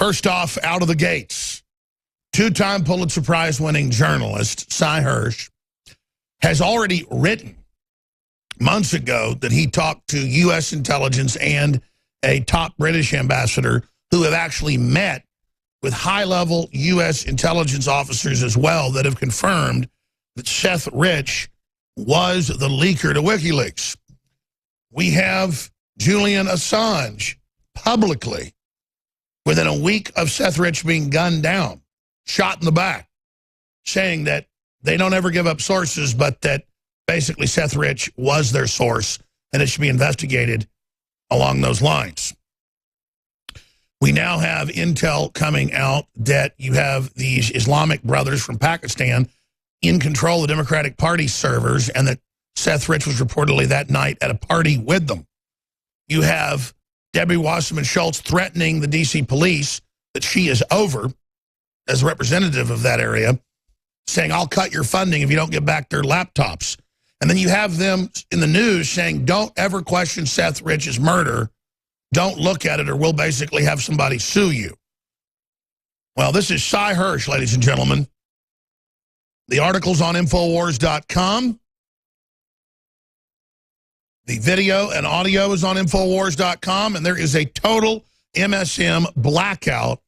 First off, out of the gates, two-time Pulitzer Prize-winning journalist Cy Hersh has already written months ago that he talked to U.S. intelligence and a top British ambassador who have actually met with high-level U.S. intelligence officers as well that have confirmed that Seth Rich was the leaker to WikiLeaks. We have Julian Assange publicly, within a week of Seth Rich being gunned down, shot in the back, saying that they don't ever give up sources, but that basically Seth Rich was their source and it should be investigated along those lines. We now have intel coming out that you have these Islamic brothers from Pakistan in control of the Democratic Party servers, and that Seth Rich was reportedly that night at a party with them. You have Debbie Wasserman Schultz threatening the D.C. police that she is over as a representative of that area, saying, I'll cut your funding if you don't get back their laptops. And then you have them in the news saying, don't ever question Seth Rich's murder. Don't look at it or we'll basically have somebody sue you. Well, this is Cy Hersh, ladies and gentlemen. The article's on Infowars.com. The video and audio is on Infowars.com, and there is a total MSM blackout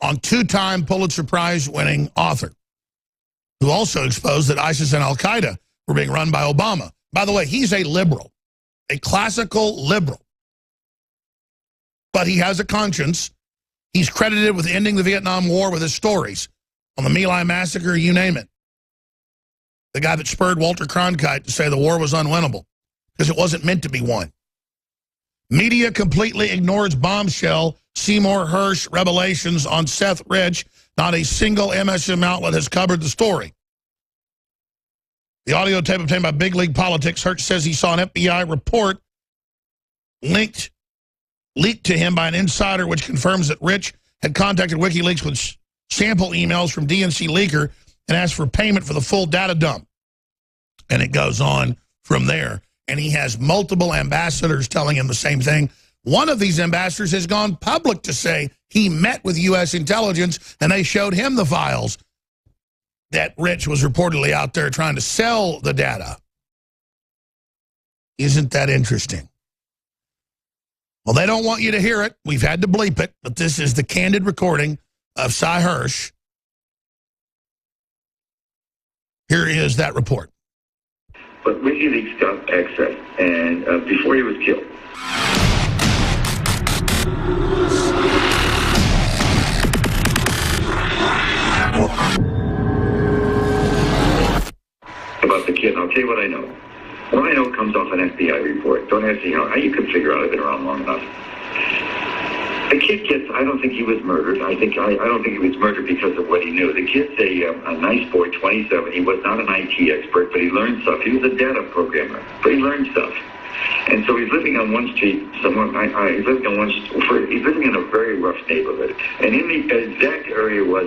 on two-time Pulitzer Prize-winning author who also exposed that ISIS and Al-Qaeda were being run by Obama. By the way, he's a liberal, a classical liberal. But he has a conscience. He's credited with ending the Vietnam War with his stories on the My Lai massacre, you name it. The guy that spurred Walter Cronkite to say the war was unwinnable because it wasn't meant to be won. Media completely ignores bombshell Seymour Hersh revelations on Seth Rich. Not a single MSM outlet has covered the story. The audio tape obtained by Big League Politics, Hersh says he saw an FBI report leaked to him by an insider, which confirms that Rich had contacted WikiLeaks with sample emails from DNC leaker and asked for payment for the full data dump. And it goes on from there. And he has multiple ambassadors telling him the same thing. One of these ambassadors has gone public to say he met with U.S. intelligence and they showed him the files that Rich was reportedly out there trying to sell the data. Isn't that interesting? Well, they don't want you to hear it. We've had to bleep it, but this is the candid recording of Cy Hersh. Here is that report. But WikiLeaks got access, and before he was killed. About the kid, I'll tell you what I know. What I know comes off an FBI report. Don't ask me how you can figure out. I've been around long enough. The kid gets, I don't think he was murdered. I don't think he was murdered because of what he knew. The kid's a nice boy, 27. He was not an IT expert, but he learned stuff. He was a data programmer, but he learned stuff. And so he's living on one street somewhere. He's living in a very rough neighborhood. And in the exact area where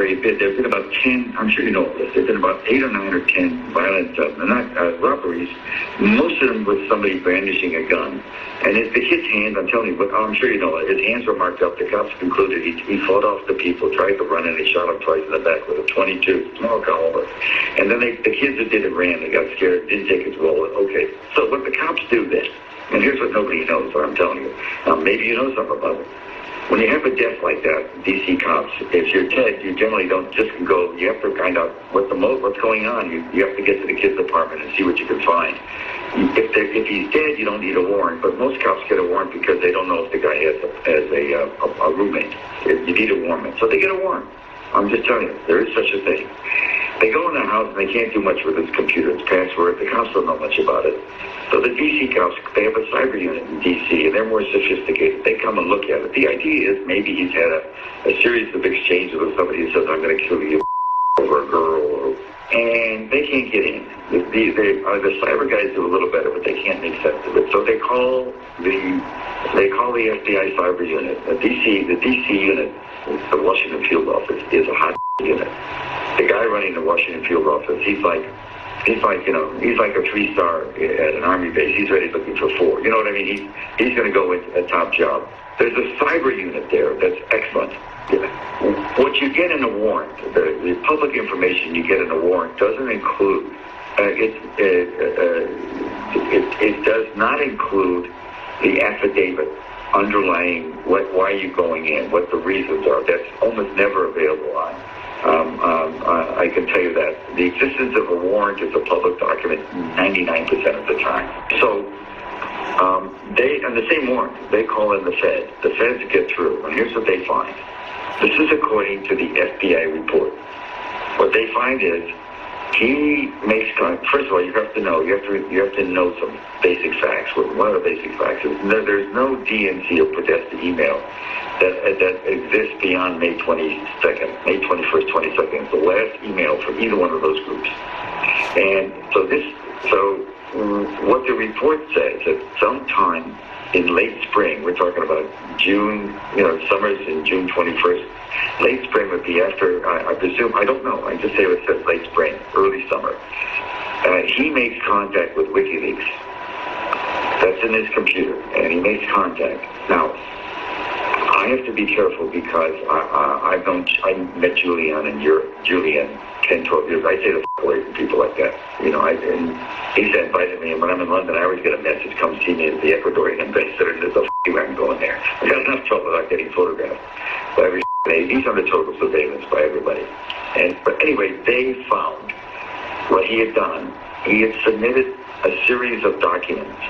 he'd been, there's been about 10, I'm sure you know this, there's been about 8 or 9 or 10 violent robberies, most of them with somebody brandishing a gun. And the kid's hands, I'm telling you, but I'm sure you know it, his hands were marked up. The cops concluded he fought off the people, tried to run, and they shot him twice in the back with a .22, small caliber. And then the kids that did it ran. They got scared, didn't take his wallet. Okay, so what the cops do then, and here's what nobody knows, what I'm telling you. Maybe you know something about it. When you have a death like that, DC cops, if you're dead, you generally don't just go, you have to find out what's going on. You have to get to the kid's apartment and see what you can find. If he's dead, you don't need a warrant, but most cops get a warrant because they don't know if the guy has a roommate. You need a warrant. So they get a warrant. I'm just telling you, there is such a thing. They go in the house and they can't do much with his computer, its password. The cops don't know much about it. So the DC cops, they have a cyber unit in DC, and they're more sophisticated. They come and look at it. The idea is maybe he's had a series of exchanges with somebody who says, I'm going to kill you over a girl, and they can't get in. The cyber guys do a little better, but they can't make sense of it. So they call the FBI cyber unit. The DC unit, the Washington field office, is a hot unit. The guy running the Washington field office, he's like a 3-star at an Army base. He's ready looking for 4. You know what I mean? He's going to go with a top job. There's a cyber unit there that's excellent. What you get in a warrant, the public information you get in a warrant doesn't include, it does not include the affidavit underlying why you're going in, what the reasons are. That's almost never available on. I can tell you that. The existence of a warrant is a public document 99% of the time. So on the same warrant, they call in the Fed. The Feds get through, and here's what they find. This is according to the FBI report. What they find is he makes, first of all, you have to know some basic facts. One of the basic facts is there's no DNC or Podesta email that exists beyond May 22nd, May 21st, 22nd. It's the last email from either one of those groups. And so what the report says that sometime in late spring, we're talking about June, summer's in June 21st. Late spring would be after, I presume, I don't know. I just say it says late spring, early summer. He makes contact with WikiLeaks. That's in his computer, and he makes contact. Now, I have to be careful because I met Julian and Julian 10, 12 years. I say the away from people like that. And he's invited me, and when I'm in London, I always get a message, come see me as the Ecuadorian ambassador, and there's I'm going there. I got enough trouble about getting photographed by every day. He's under total surveillance by everybody. But anyway, they found what he had done. He had submitted a series of documents,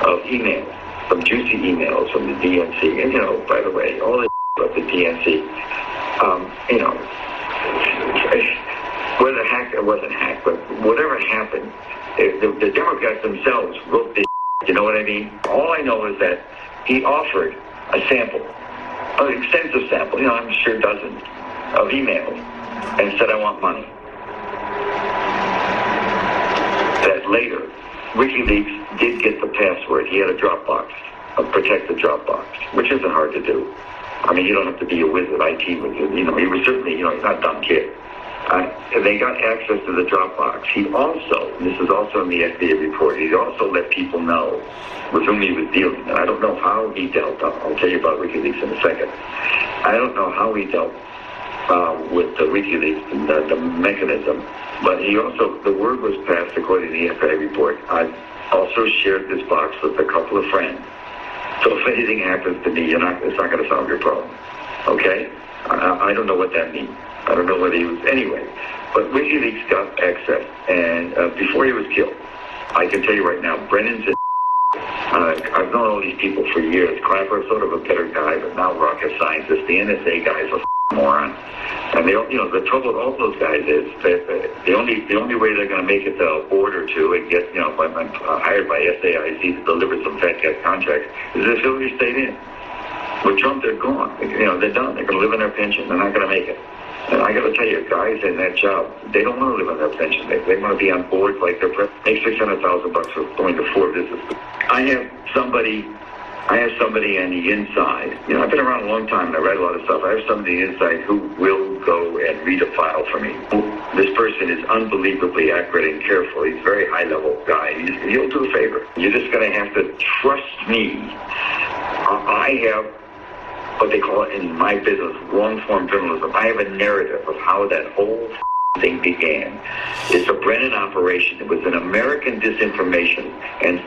of emails, some juicy emails from the DNC. And, by the way, all the about the DNC, whether hacked or wasn't hacked, but whatever happened, the Democrats themselves wrote this. You know what I mean? All I know is that he offered a sample, an extensive sample, I'm sure dozens of emails, and said, I want money. That later, WikiLeaks did get the password. He had a Dropbox, a protected Dropbox, which isn't hard to do. I mean, you don't have to be a wizard, IT wizard. He was certainly, he's not a dumb kid. They got access to the Dropbox. He also, this is also in the FDA report, he also let people know with whom he was dealing. And I don't know how he dealt. I'll tell you about WikiLeaks in a second. I don't know how he dealt with the WikiLeaks and the mechanism. But he also, the word was passed according to the FBI report. I also shared this box with a couple of friends. So if anything happens to me, it's not going to solve your problem. Okay? I don't know what that means. I don't know whether he was... Anyway, but WikiLeaks got access, and before he was killed, I can tell you right now, Brennan's... I've known all these people for years. Clapper's sort of a better guy, but not rocket scientist. The NSA guy's a moron. And the trouble with all those guys is that the only way they're going to make it to a board or two and get, hired by SAIC to deliver some fat cat contracts is if Hillary stayed in. With Trump, they're gone. They're done. They're going to live on their pension. They're not going to make it. And I got to tell you, guys in that job, they don't want to live on their pension. They want to be on boards like they're make $600,000 for going to 4 visits. I have somebody on the inside. I've been around a long time and I read a lot of stuff. I have somebody inside who will go and read a file for me. This person is unbelievably accurate and careful. He's a very high-level guy. He'll do a favor. You're just going to have to trust me. I have what they call it in my business, long-form journalism. I have a narrative of how that whole thing began. It's a Brennan operation. It was an American disinformation, and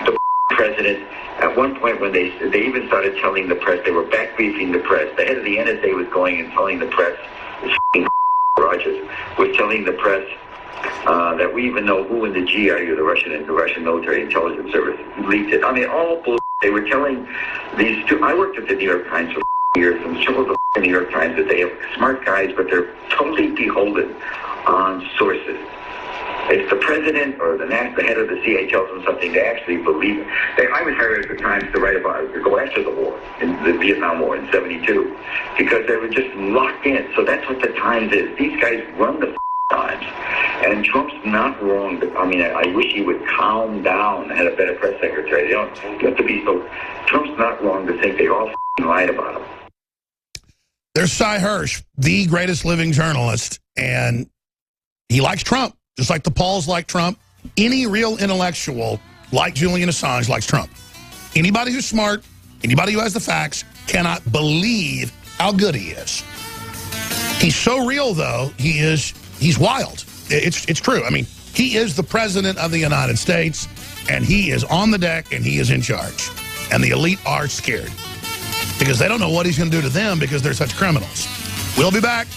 the president, at one point when they even started telling the press, they were backbriefing the press. The head of the NSA was going and telling the press, Rogers, was telling the press that we even know who in the GRU, the Russian military intelligence service, leaked it. I mean, all bullshit. They were telling these two. I worked at the New York Times for years, and some of the New York Times that they have smart guys, but they're totally beholden on sources. If the president or the head of the CIA tells them something, they actually believe it. I was hired at the Times to write about it, to go after the war, in the Vietnam War in '72, because they were just locked in. So that's what the Times is. These guys run the Times. And Trump's not wrong. I mean, I wish he would calm down and had a better press secretary. You have to be so... Trump's not wrong to think they all lied about him. There's Cy Hersh, the greatest living journalist, and he likes Trump, just like the Pauls like Trump. Any real intellectual, like Julian Assange, likes Trump. Anybody who's smart, Anybody who has the facts cannot believe how good he is. He's so real, though, he's wild. It's true. I mean, he is the president of the United States, and he is on the deck, and he is in charge. And the elite are scared because they don't know what he's going to do to them because they're such criminals. We'll be back.